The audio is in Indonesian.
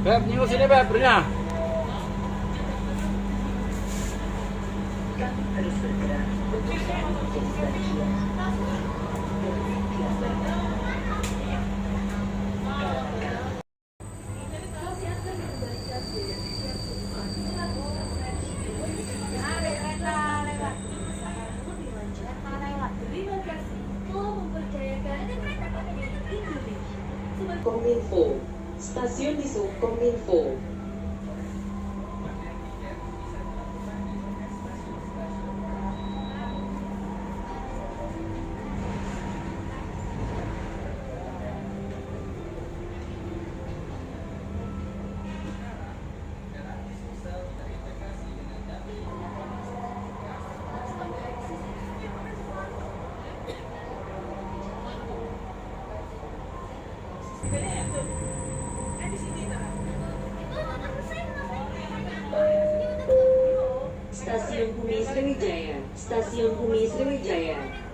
Beb, nyinggung sini Beb, Brina. Kami harus bergerak untuk selalu menjadi bagian dari kegiatan. Terima kasih telah mempercayakan Indonesia. Kominfo, stasiun di Kominfo. Stasiun Bumi Sriwijaya, Stasiun Bumi Sriwijaya.